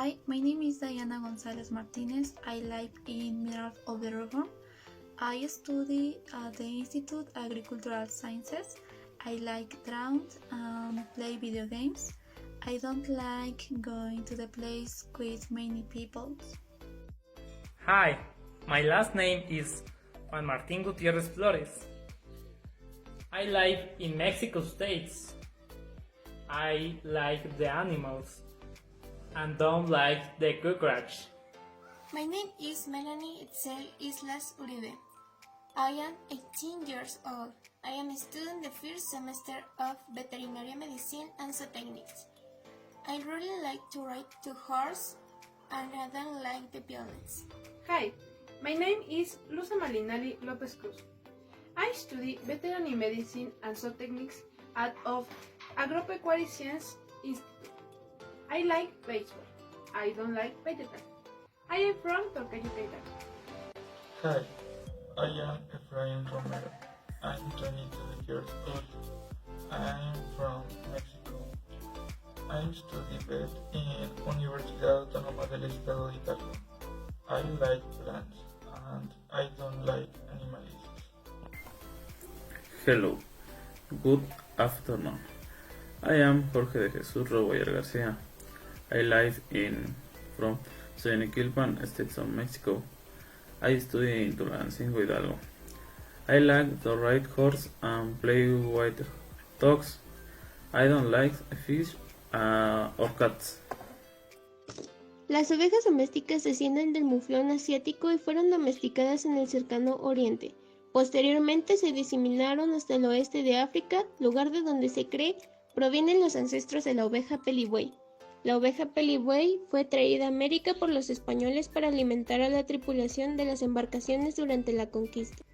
Hi, my name is Diana Gonzalez Martinez. I live in Mineral of the River. I study at the Institute of Agricultural Sciences. I like drawing and play video games. I don't like going to the place with many people. Hi, my last name is Juan Martín Gutiérrez Flores. I live in Mexico States. I like the animals and don't like the cockroach. My name is Melanie Itzel Islas Uribe. I am 18 years old. I am studying the first semester of veterinary medicine and zootechnics. I really like to ride the horse and I don't like the violence. Hi, my name is Luza Malinali Lopez Cruz. I study veterinary medicine and zootechnics at of Agropecuary Science Institute. I like baseball. I don't like vegetable. I am from Tocayo Caetano. Hi, I am Efraín Romero. I'm 22 years old. I am from Mexico. I study vet in Universidad Autónoma del Estado de Italia. I like plants and I don't like animals. Hello, good afternoon. I am Jorge de Jesús Roboyer García. I live from Xochimilco, State of Mexico. I study in Tulancingo, Hidalgo. I like to ride horse and play with dogs. I don't like fish or cats. Las ovejas domésticas descienden del muflón asiático y fueron domesticadas en el cercano oriente. Posteriormente se diseminaron hasta el oeste de África, lugar de donde se cree provienen los ancestros de la oveja pelibuey. La oveja pelibuey fue traída a América por los españoles para alimentar a la tripulación de las embarcaciones durante la conquista.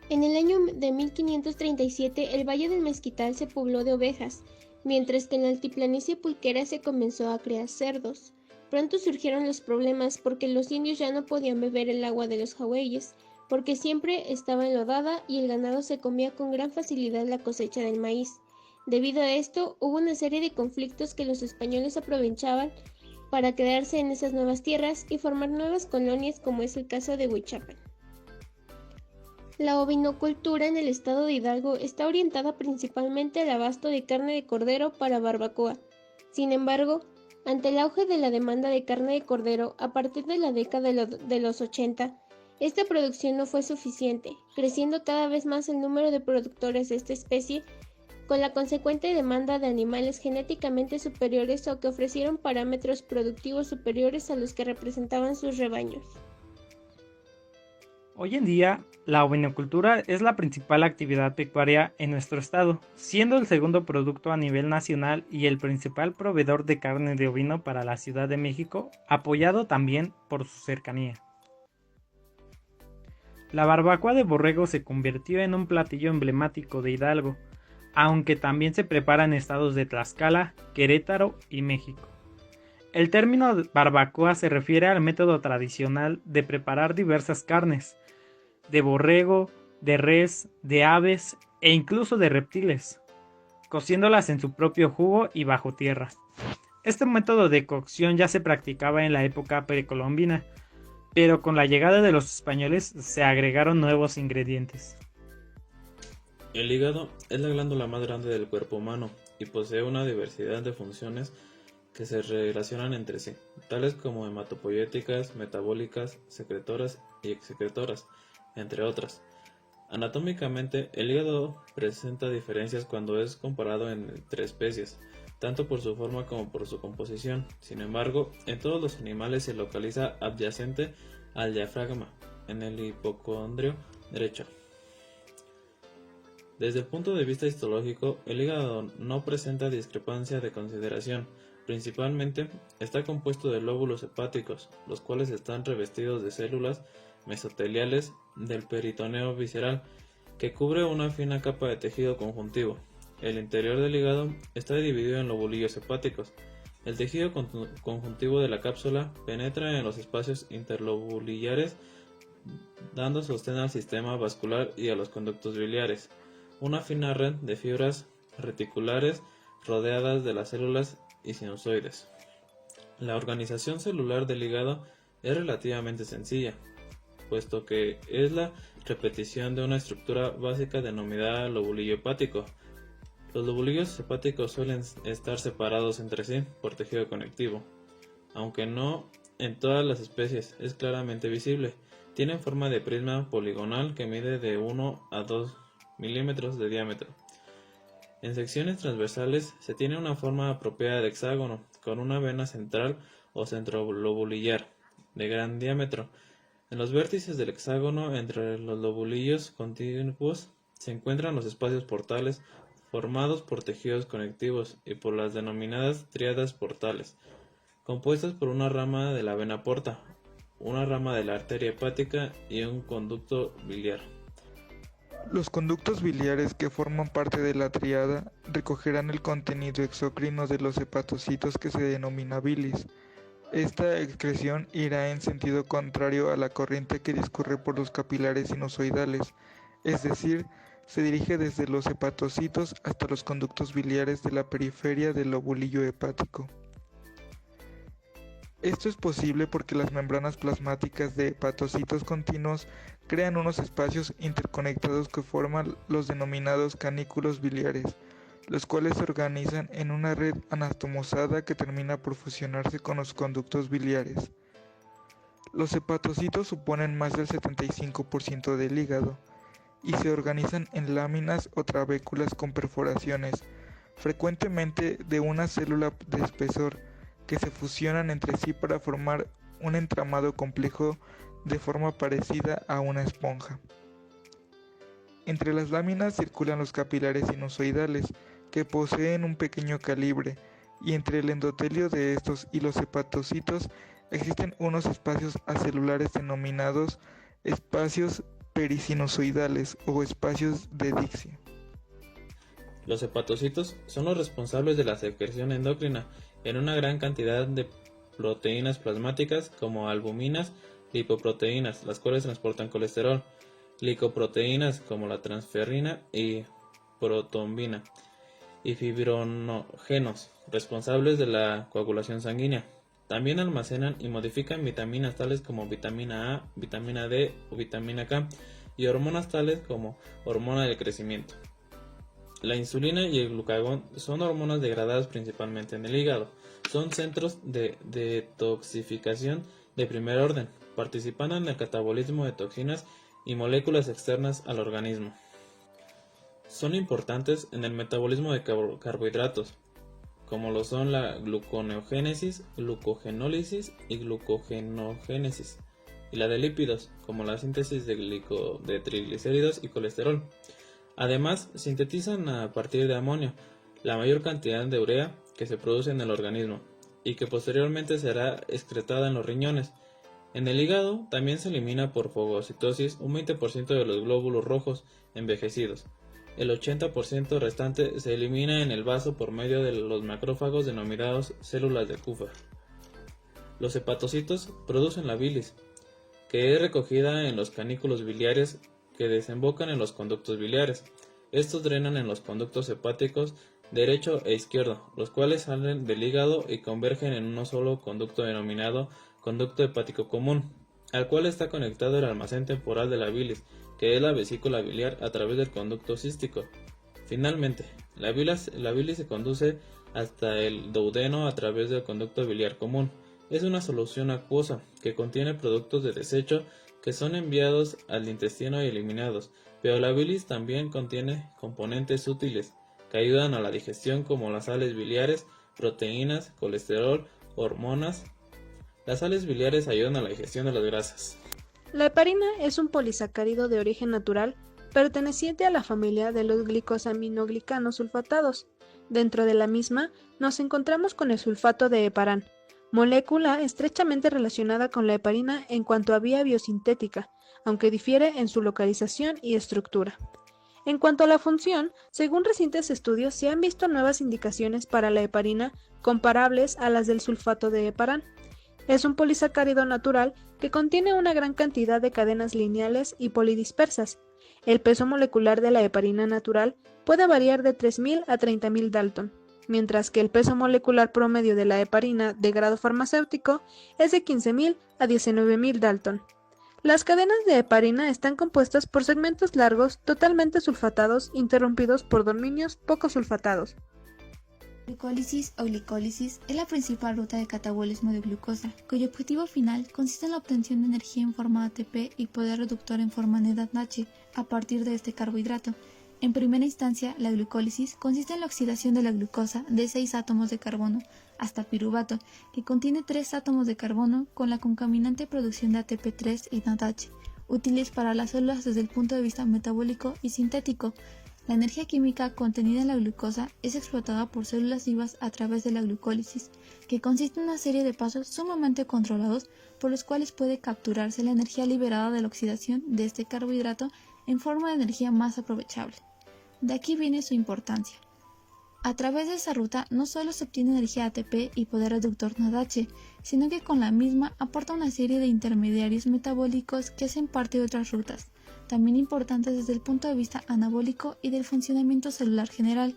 En el año de 1537 el Valle del Mezquital se pobló de ovejas, mientras que en la altiplanicie pulquera se comenzó a criar cerdos. Pronto surgieron los problemas porque los indios ya no podían beber el agua de los jagüeyes, porque siempre estaba enlodada y el ganado se comía con gran facilidad la cosecha del maíz. Debido a esto, hubo una serie de conflictos que los españoles aprovechaban para quedarse en esas nuevas tierras y formar nuevas colonias, como es el caso de Huichapan. La ovinocultura en el estado de Hidalgo está orientada principalmente al abasto de carne de cordero para barbacoa. Sin embargo, ante el auge de la demanda de carne de cordero a partir de la década de los 80, esta producción no fue suficiente, creciendo cada vez más el número de productores de esta especie, con la consecuente demanda de animales genéticamente superiores o que ofrecieron parámetros productivos superiores a los que representaban sus rebaños. Hoy en día, la ovinocultura es la principal actividad pecuaria en nuestro estado, siendo el segundo producto a nivel nacional y el principal proveedor de carne de ovino para la Ciudad de México, apoyado también por su cercanía. La barbacoa de borrego se convirtió en un platillo emblemático de Hidalgo, aunque también se prepara en estados de Tlaxcala, Querétaro y México. El término barbacoa se refiere al método tradicional de preparar diversas carnes, de borrego, de res, de aves e incluso de reptiles, cociéndolas en su propio jugo y bajo tierra. Este método de cocción ya se practicaba en la época precolombina, pero con la llegada de los españoles se agregaron nuevos ingredientes. El hígado es la glándula más grande del cuerpo humano y posee una diversidad de funciones que se relacionan entre sí, tales como hematopoyéticas, metabólicas, secretoras y excretoras, entre otras. Anatómicamente, el hígado presenta diferencias cuando es comparado entre especies, tanto por su forma como por su composición. Sin embargo, en todos los animales se localiza adyacente al diafragma, en el hipocondrio derecho. Desde el punto de vista histológico, el hígado no presenta discrepancia de consideración. Principalmente, está compuesto de lóbulos hepáticos, los cuales están revestidos de células mesoteliales del peritoneo visceral, que cubre una fina capa de tejido conjuntivo. El interior del hígado está dividido en lobulillos hepáticos. El tejido conjuntivo de la cápsula penetra en los espacios interlobulillares, dando sostén al sistema vascular y a los conductos biliares. Una fina red de fibras reticulares rodeadas de las células y sinusoides. La organización celular del hígado es relativamente sencilla, puesto que es la repetición de una estructura básica denominada lobulillo hepático. Los lobulillos hepáticos suelen estar separados entre sí por tejido conectivo, aunque no en todas las especies es claramente visible. Tienen forma de prisma poligonal que mide de 1 a 2 milímetros de diámetro. En secciones transversales se tiene una forma apropiada de hexágono, con una vena central o centrolobulillar de gran diámetro. En los vértices del hexágono, entre los lobulillos contiguos, se encuentran los espacios portales formados por tejidos conectivos y por las denominadas tríadas portales, compuestas por una rama de la vena porta, una rama de la arteria hepática y un conducto biliar. Los conductos biliares que forman parte de la tríada recogerán el contenido exocrino de los hepatocitos que se denomina bilis. Esta excreción irá en sentido contrario a la corriente que discurre por los capilares sinusoidales, es decir, se dirige desde los hepatocitos hasta los conductos biliares de la periferia del lobulillo hepático. Esto es posible porque las membranas plasmáticas de hepatocitos continuos crean unos espacios interconectados que forman los denominados canículos biliares, los cuales se organizan en una red anatomosada que termina por fusionarse con los conductos biliares. Los hepatocitos suponen más del 75% del hígado y se organizan en láminas o trabéculas con perforaciones, frecuentemente de una célula de espesor, que se fusionan entre sí para formar un entramado complejo de forma parecida a una esponja. Entre las láminas circulan los capilares sinusoidales, que poseen un pequeño calibre, y entre el endotelio de estos y los hepatocitos existen unos espacios acelulares denominados espacios perisinusoidales o espacios de Dixie. Los hepatocitos son los responsables de la secreción endocrina en una gran cantidad de proteínas plasmáticas como albuminas, lipoproteínas, las cuales transportan colesterol, glicoproteínas como la transferrina y protombina, y fibrinógenos, responsables de la coagulación sanguínea. También almacenan y modifican vitaminas tales como vitamina A, vitamina D o vitamina K y hormonas tales como hormona del crecimiento. La insulina y el glucagón son hormonas degradadas principalmente en el hígado. Son centros de detoxificación de primer orden, participando en el catabolismo de toxinas y moléculas externas al organismo. Son importantes en el metabolismo de carbohidratos, como lo son la gluconeogénesis, glucogenólisis y glucogenogénesis, y la de lípidos, como la síntesis de triglicéridos y colesterol. Además, sintetizan a partir de amonio la mayor cantidad de urea que se produce en el organismo y que posteriormente será excretada en los riñones. En el hígado también se elimina por fagocitosis un 20% de los glóbulos rojos envejecidos. El 80% restante se elimina en el vaso por medio de los macrófagos denominados células de Kupffer. Los hepatocitos producen la bilis, que es recogida en los canículos biliares que desembocan en los conductos biliares. Estos drenan en los conductos hepáticos derecho e izquierdo, los cuales salen del hígado y convergen en uno solo conducto denominado conducto hepático común, al cual está conectado el almacén temporal de la bilis, que es la vesícula biliar a través del conducto cístico. Finalmente, la bilis se conduce hasta el duodeno a través del conducto biliar común. Es una solución acuosa que contiene productos de desecho que son enviados al intestino y eliminados, pero la bilis también contiene componentes útiles que ayudan a la digestión como las sales biliares, proteínas, colesterol, hormonas. Las sales biliares ayudan a la digestión de las grasas. La heparina es un polisacárido de origen natural perteneciente a la familia de los glicosaminoglicanos sulfatados. Dentro de la misma nos encontramos con el sulfato de heparán, molécula estrechamente relacionada con la heparina en cuanto a vía biosintética, aunque difiere en su localización y estructura. En cuanto a la función, según recientes estudios se han visto nuevas indicaciones para la heparina comparables a las del sulfato de heparán. Es un polisacárido natural que contiene una gran cantidad de cadenas lineales y polidispersas. El peso molecular de la heparina natural puede variar de 3.000 a 30.000 Dalton. mientras que el peso molecular promedio de la heparina de grado farmacéutico es de 15.000 a 19.000 Dalton. Las cadenas de heparina están compuestas por segmentos largos totalmente sulfatados interrumpidos por dominios poco sulfatados. Glucólisis o glicólisis es la principal ruta de catabolismo de glucosa, cuyo objetivo final consiste en la obtención de energía en forma ATP y poder reductor en forma NADH a partir de este carbohidrato. En primera instancia, la glucólisis consiste en la oxidación de la glucosa de 6 átomos de carbono hasta piruvato, que contiene 3 átomos de carbono con la concomitante producción de ATP3 y NADH, útiles para las células desde el punto de vista metabólico y sintético. La energía química contenida en la glucosa es explotada por células vivas a través de la glucólisis, que consiste en una serie de pasos sumamente controlados por los cuales puede capturarse la energía liberada de la oxidación de este carbohidrato en forma de energía más aprovechable. De aquí viene su importancia. A través de esa ruta no solo se obtiene energía ATP y poder reductor NADH, sino que con la misma aporta una serie de intermediarios metabólicos que hacen parte de otras rutas, también importantes desde el punto de vista anabólico y del funcionamiento celular general.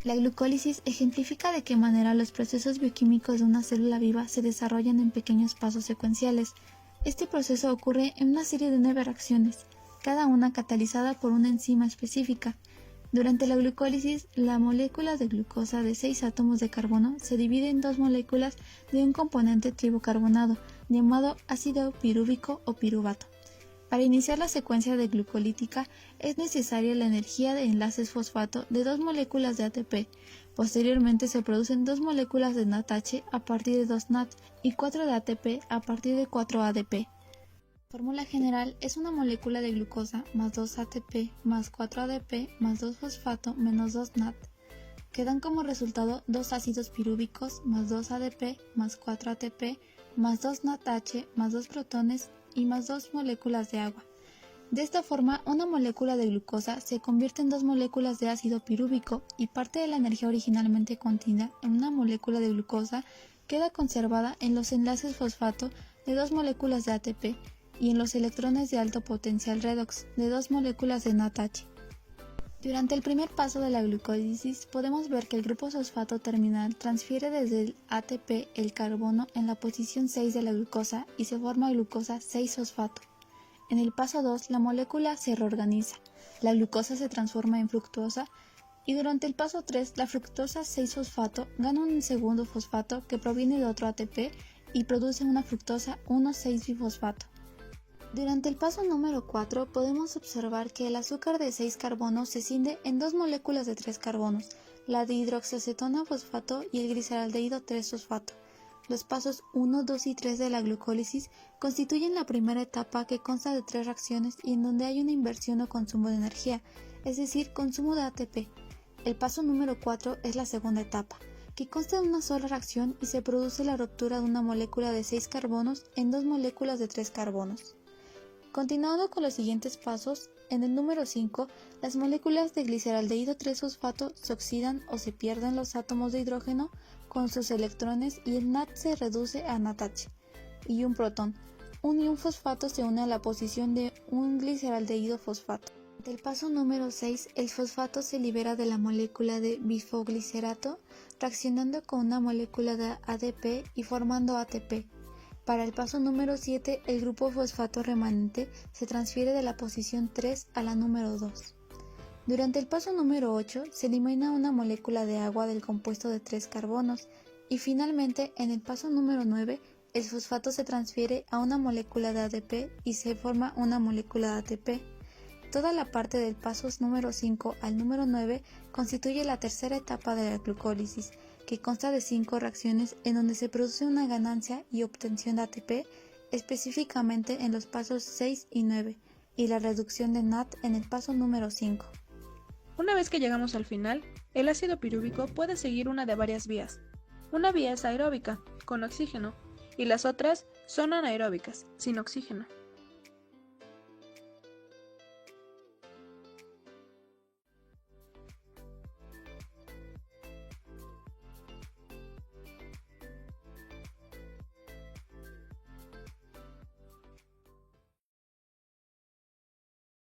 La glucólisis ejemplifica de qué manera los procesos bioquímicos de una célula viva se desarrollan en pequeños pasos secuenciales. Este proceso ocurre en una serie de 9 reacciones, cada una catalizada por una enzima específica. Durante la glucólisis, la molécula de glucosa de 6 átomos de carbono se divide en 2 moléculas de un componente tribocarbonado llamado ácido pirúvico o piruvato. Para iniciar la secuencia de glucolítica es necesaria la energía de enlaces fosfato de 2 moléculas de ATP. Posteriormente se producen 2 moléculas de NADH a partir de 2 NAD y 4 de ATP a partir de 4 ADP. La fórmula general es una molécula de glucosa más 2 ATP más 4 ADP más 2 fosfato menos 2 NAD, que dan como resultado 2 ácidos pirúvicos más 2 ADP más 4 ATP más 2 NADH más 2 protones y más 2 moléculas de agua. De esta forma, una molécula de glucosa se convierte en 2 moléculas de ácido pirúvico y parte de la energía originalmente contenida en una molécula de glucosa queda conservada en los enlaces fosfato de 2 moléculas de ATP y en los electrones de alto potencial redox de 2 moléculas de NADH. Durante el primer paso de la glucólisis podemos ver que el grupo fosfato terminal transfiere desde el ATP el carbono en la posición 6 de la glucosa y se forma glucosa 6-fosfato. En el paso 2 la molécula se reorganiza, la glucosa se transforma en fructosa y durante el paso 3 la fructosa 6-fosfato gana un segundo fosfato que proviene de otro ATP y produce una fructosa 1,6-bifosfato. Durante el paso número 4 podemos observar que el azúcar de 6 carbonos se cinde en 2 moléculas de 3 carbonos, la de hidroxiacetona fosfato y el gliceraldehído 3-fosfato. Los pasos 1, 2 y 3 de la glucólisis constituyen la primera etapa que consta de 3 reacciones y en donde hay una inversión o consumo de energía, es decir, consumo de ATP. El paso número 4 es la segunda etapa, que consta de una sola reacción y se produce la ruptura de una molécula de 6 carbonos en 2 moléculas de 3 carbonos. Continuando con los siguientes pasos, en el número 5, las moléculas de gliceraldehído 3-fosfato se oxidan o se pierden los átomos de hidrógeno con sus electrones y el NAD se reduce a NADH y un protón. Un ion fosfato se une a la posición de un gliceraldehído fosfato. Del paso número 6, el fosfato se libera de la molécula de bifoglicerato, reaccionando con una molécula de ADP y formando ATP. Para el paso número 7, el grupo fosfato remanente se transfiere de la posición 3 a la número 2. Durante el paso número 8, se elimina una molécula de agua del compuesto de 3 carbonos y finalmente, en el paso número 9, el fosfato se transfiere a una molécula de ADP y se forma una molécula de ATP. Toda la parte del paso número 5 al número 9 constituye la tercera etapa de la glucólisis, que consta de 5 reacciones en donde se produce una ganancia y obtención de ATP, específicamente en los pasos 6 y 9, y la reducción de NAD en el paso número 5. Una vez que llegamos al final, el ácido pirúvico puede seguir una de varias vías. Una vía es aeróbica, con oxígeno, y las otras son anaeróbicas, sin oxígeno.